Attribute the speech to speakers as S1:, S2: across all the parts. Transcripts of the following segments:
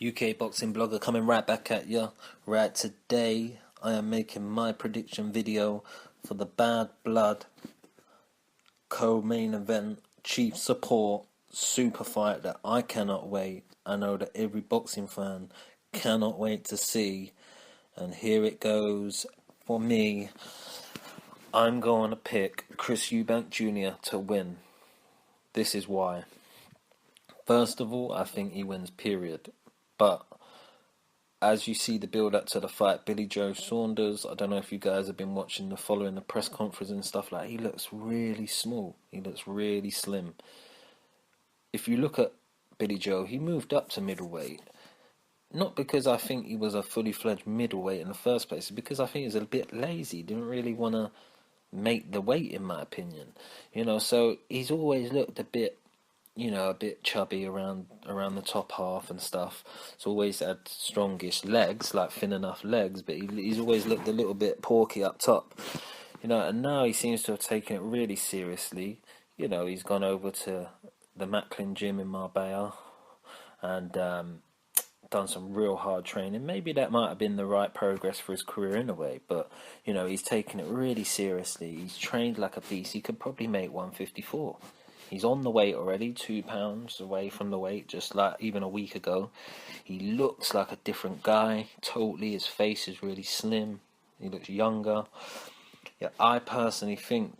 S1: UK boxing blogger coming right back at ya. Right, today I am making my prediction video for the Bad Blood co-main event chief support super fight that I cannot wait. I know that every boxing fan cannot wait to see, and here it goes. For me, I'm going to pick Chris Eubank Jr. to win. This is why. First of all, I think he wins, period. But as you see the build up to the fight, Joe Saunders, I don't know if you guys have been following the press conference and stuff like that, he looks really small. He looks really slim. If you look at Billy Joe, he moved up to middleweight. Not because I think he was a fully fledged middleweight in the first place, it's because I think he was a bit lazy. He didn't really want to make the weight, in my opinion. So he's always looked a bit chubby around the top half and stuff. He's always had strongish legs, like thin enough legs, but he's always looked a little bit porky up top. And now he seems to have taken it really seriously. He's gone over to the Macklin gym in Marbella and done some real hard training. Maybe that might have been the right progress for his career in a way, but he's taken it really seriously. He's trained like a beast. He could probably make 154. He's on the weight already, 2 pounds away from the weight, just like even a week ago. He looks like a different guy, totally. His face is really slim. He looks younger. Yeah, I personally think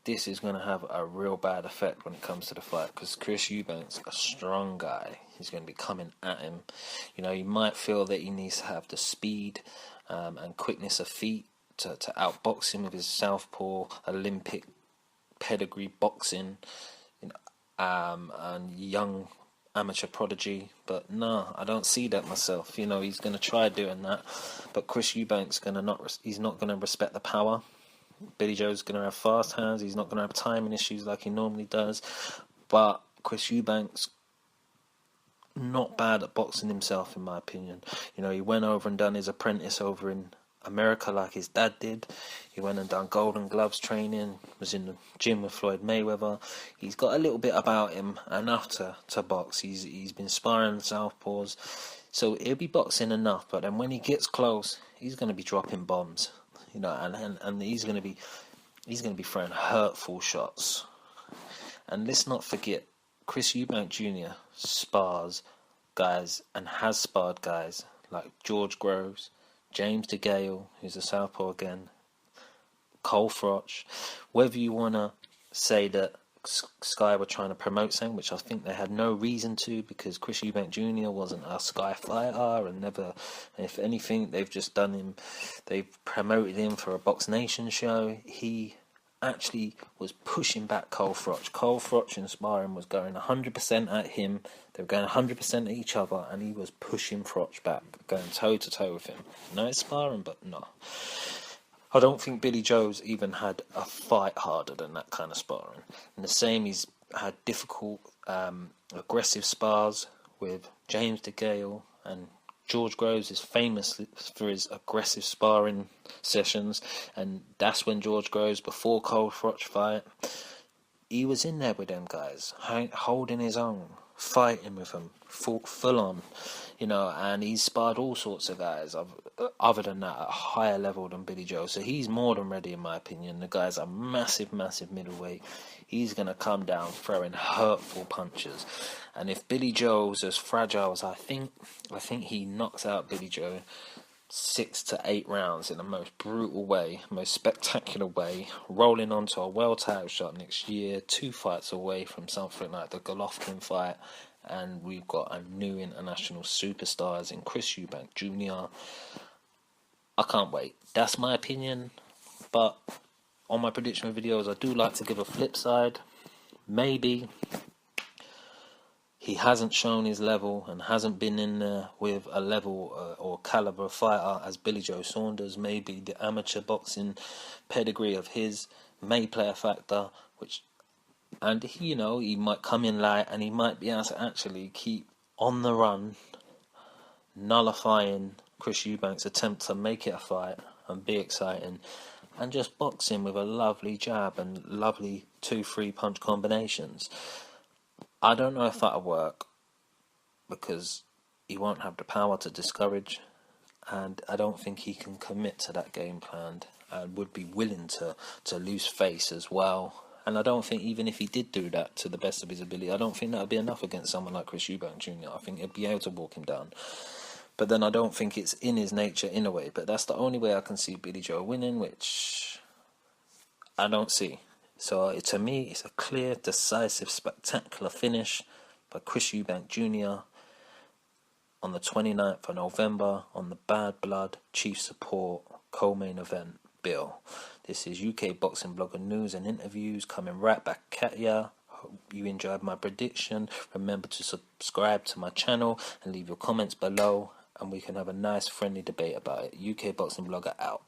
S1: this is going to have a real bad effect when it comes to the fight, because Chris Eubank's a strong guy. He's going to be coming at him. You might feel that he needs to have the speed and quickness of feet to outbox him with his southpaw, Olympic pedigree boxing, and young amateur prodigy. But no, I don't see that myself. He's going to try doing that, but Chris Eubank's he's not going to respect the power. Billy Joe's going to have fast hands. He's not going to have timing issues like he normally does. But Chris Eubank's not bad at boxing himself, in my opinion. He went over and done his apprentice over in America like his dad did. He went and done Golden Gloves training, was in the gym with Floyd Mayweather. He's got a little bit about him, enough to box. He's been sparring southpaws, so he'll be boxing enough. But then when he gets close, he's going to be dropping bombs, and he's going to be throwing hurtful shots. And let's not forget, Chris Eubank Jr. spars guys and has sparred guys like George Groves, James DeGale, who's a southpaw again, Cole Froch. Whether you want to say that Sky were trying to promote something, which I think they had no reason to, because Chris Eubank Jr. wasn't a Sky fighter, and never, if anything, they've promoted him for a Box Nation show. He actually was pushing back Cole Froch. Cole Froch in sparring was going 100% at him. They were going 100% at each other, and he was pushing Froch back, going toe to toe with him. No, it's sparring, but no. I don't think Billy Joe's even had a fight harder than that kind of sparring. And the same, he's had difficult, aggressive spars with James DeGale, and George Groves is famous for his aggressive sparring sessions, and that's when George Groves, before Cole Froch fight, he was in there with them guys, holding his own, fighting with them, full on, and he's sparred all sorts of guys, other than that, at a higher level than Billy Joe. So he's more than ready, in my opinion. The guy's a massive middleweight. He's going to come down throwing hurtful punches. And if Billy Joe's as fragile as I think he knocks out Billy Joe 6 to 8 rounds in the most brutal way, most spectacular way, rolling onto a world title shot next year, 2 fights away from something like the Golovkin fight, and we've got a new international superstars in Chris Eubank Jr. I can't wait. That's my opinion, but on my prediction videos, I do like to give a flip side. Maybe he hasn't shown his level and hasn't been in there with a level or caliber fighter as Billy Joe Saunders. Maybe the amateur boxing pedigree of his may play a factor, and he might come in light, and he might be able to actually keep on the run, nullifying Chris Eubank's attempt to make it a fight and be exciting, and just box him with a lovely jab and lovely 2-3 punch combinations. I don't know if that'll work, because he won't have the power to discourage, and I don't think he can commit to that game plan and would be willing to lose face as well. And I don't think even if he did do that to the best of his ability, I don't think that would be enough against someone like Chris Eubank Jr. I think he'd be able to walk him down. But then I don't think it's in his nature in a way. But that's the only way I can see Billy Joe winning, which I don't see. So to me, it's a clear, decisive, spectacular finish by Chris Eubank Jr. on the 29th of November on the Bad Blood Chief Support co-main event bill. This is UK Boxing Blogger news and interviews coming right back at ya. Hope you enjoyed my prediction. Remember to subscribe to my channel and leave your comments below, and we can have a nice friendly debate about it. UK Boxing Blogger out.